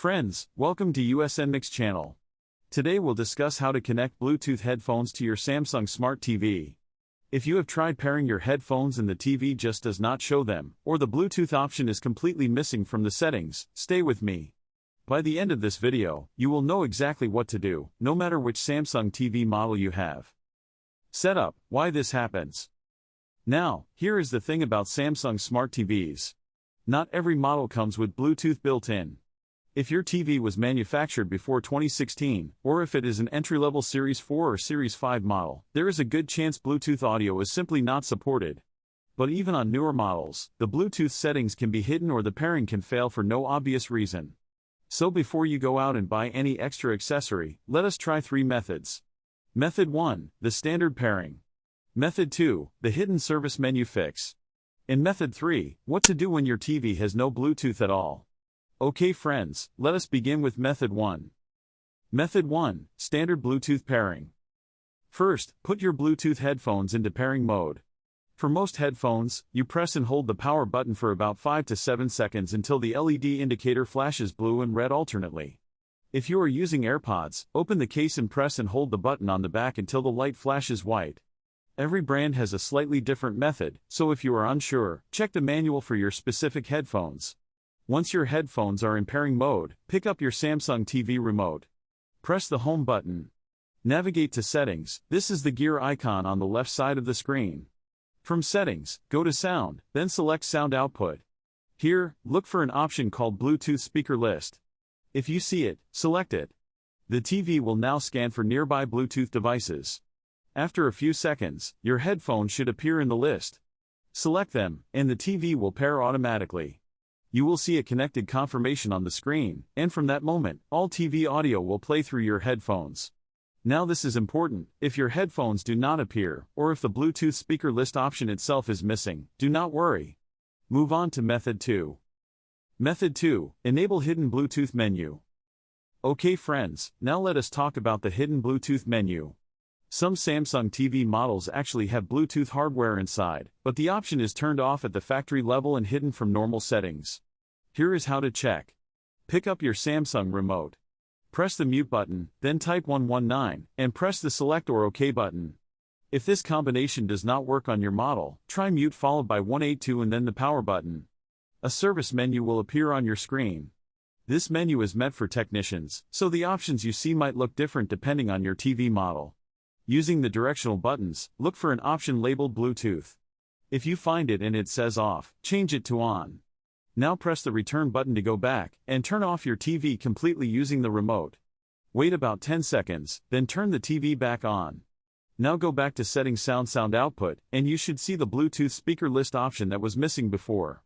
Friends, welcome to USN Mix channel. Today we'll discuss how to connect Bluetooth headphones to your Samsung Smart TV. If you have tried pairing your headphones and the TV just does not show them, or the Bluetooth option is completely missing from the settings, stay with me. By the end of this video, you will know exactly what to do, no matter which Samsung TV model you have. Setup: why this happens. Now, here is the thing about Samsung Smart TVs. Not every model comes with Bluetooth built in. If your TV was manufactured before 2016, or if it is an entry-level Series 4 or Series 5 model, there is a good chance Bluetooth audio is simply not supported. But even on newer models, the Bluetooth settings can be hidden or the pairing can fail for no obvious reason. So before you go out and buy any extra accessory, let us try 3 methods. Method 1, the standard pairing. Method 2, the hidden service menu fix. And Method 3, what to do when your TV has no Bluetooth at all. Okay friends, let us begin with Method 1. Method 1, standard Bluetooth pairing. First, put your Bluetooth headphones into pairing mode. For most headphones, you press and hold the power button for about 5 to 7 seconds until the LED indicator flashes blue and red alternately. If you are using AirPods, open the case and press and hold the button on the back until the light flashes white. Every brand has a slightly different method, so if you are unsure, check the manual for your specific headphones. Once your headphones are in pairing mode, pick up your Samsung TV remote. Press the home button. Navigate to Settings. This is the gear icon on the left side of the screen. From Settings, go to Sound, then select Sound Output. Here, look for an option called Bluetooth Speaker List. If you see it, select it. The TV will now scan for nearby Bluetooth devices. After a few seconds, your headphones should appear in the list. Select them, and the TV will pair automatically. You will see a connected confirmation on the screen, and from that moment, all TV audio will play through your headphones. Now this is important: if your headphones do not appear, or if the Bluetooth speaker list option itself is missing, do not worry. Move on to Method 2. Method 2, enable hidden Bluetooth menu. Okay friends, now let us talk about the hidden Bluetooth menu. Some Samsung TV models actually have Bluetooth hardware inside, but the option is turned off at the factory level and hidden from normal settings. Here is how to check. Pick up your Samsung remote. Press the mute button, then type 119, and press the select or OK button. If this combination does not work on your model, try mute followed by 182 and then the power button. A service menu will appear on your screen. This menu is meant for technicians, so the options you see might look different depending on your TV model. Using the directional buttons, look for an option labeled Bluetooth. If you find it and it says off, change it to on. Now press the return button to go back, and turn off your TV completely using the remote. Wait about 10 seconds, then turn the TV back on. Now go back to Setting Sound Output, and you should see the Bluetooth speaker list option that was missing before.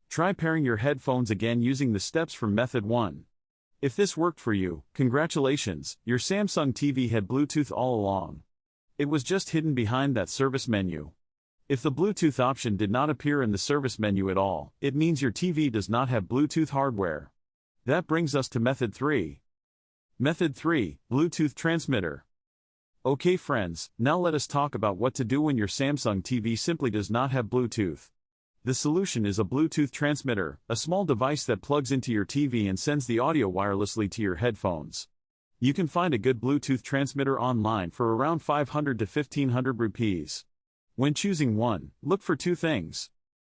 Try pairing your headphones again using the steps from Method 1. If this worked for you, congratulations, your Samsung TV had Bluetooth all along. It was just hidden behind that service menu. If the Bluetooth option did not appear in the service menu at all, it means your TV does not have Bluetooth hardware. That brings us to Method 3. Method 3, Bluetooth transmitter. Okay friends, now let us talk about what to do when your Samsung TV simply does not have Bluetooth. The solution is a Bluetooth transmitter, a small device that plugs into your TV and sends the audio wirelessly to your headphones. You can find a good Bluetooth transmitter online for around 500 to 1500 rupees. When choosing one, look for 2 things.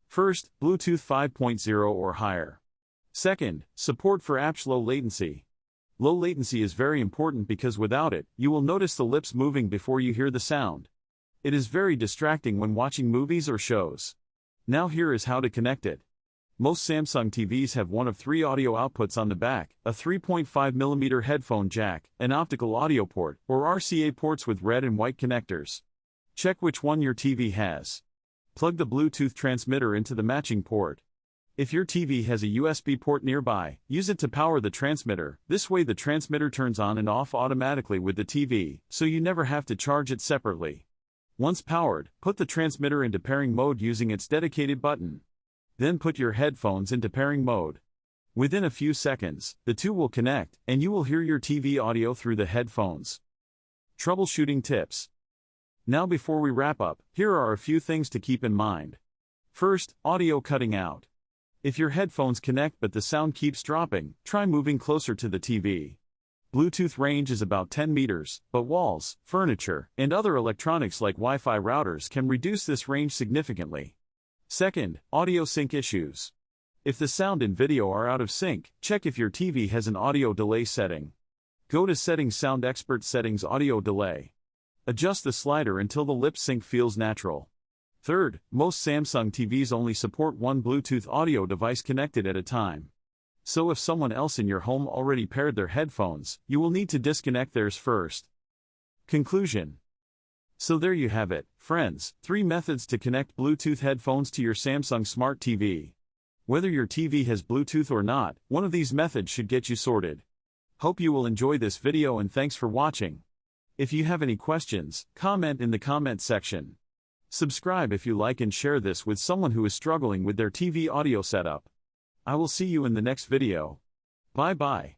First, Bluetooth 5.0 or higher. Second, support for apps low latency. Low latency is very important because without it, you will notice the lips moving before you hear the sound. It is very distracting when watching movies or shows. Now here is how to connect it. Most Samsung TVs have one of 3 audio outputs on the back: a 3.5mm headphone jack, an optical audio port, or RCA ports with red and white connectors. Check which one your TV has. Plug the Bluetooth transmitter into the matching port. If your TV has a USB port nearby, use it to power the transmitter. This way the transmitter turns on and off automatically with the TV, so you never have to charge it separately. Once powered, put the transmitter into pairing mode using its dedicated button. Then put your headphones into pairing mode. Within a few seconds, the two will connect, and you will hear your TV audio through the headphones. Troubleshooting tips. Now before we wrap up, here are a few things to keep in mind. First, audio cutting out. If your headphones connect but the sound keeps dropping, try moving closer to the TV. Bluetooth range is about 10 meters, but walls, furniture, and other electronics like Wi-Fi routers can reduce this range significantly. Second, audio sync issues. If the sound and video are out of sync, check if your TV has an audio delay setting. Go to Settings, Sound Expert Settings, Audio Delay. Adjust the slider until the lip sync feels natural. Third, most Samsung TVs only support one Bluetooth audio device connected at a time. So if someone else in your home already paired their headphones, you will need to disconnect theirs first. Conclusion. So there you have it, friends, 3 methods to connect Bluetooth headphones to your Samsung Smart TV. Whether your TV has Bluetooth or not, one of these methods should get you sorted. Hope you will enjoy this video and thanks for watching. If you have any questions, comment in the comment section. Subscribe if you like and share this with someone who is struggling with their TV audio setup. I will see you in the next video. Bye bye.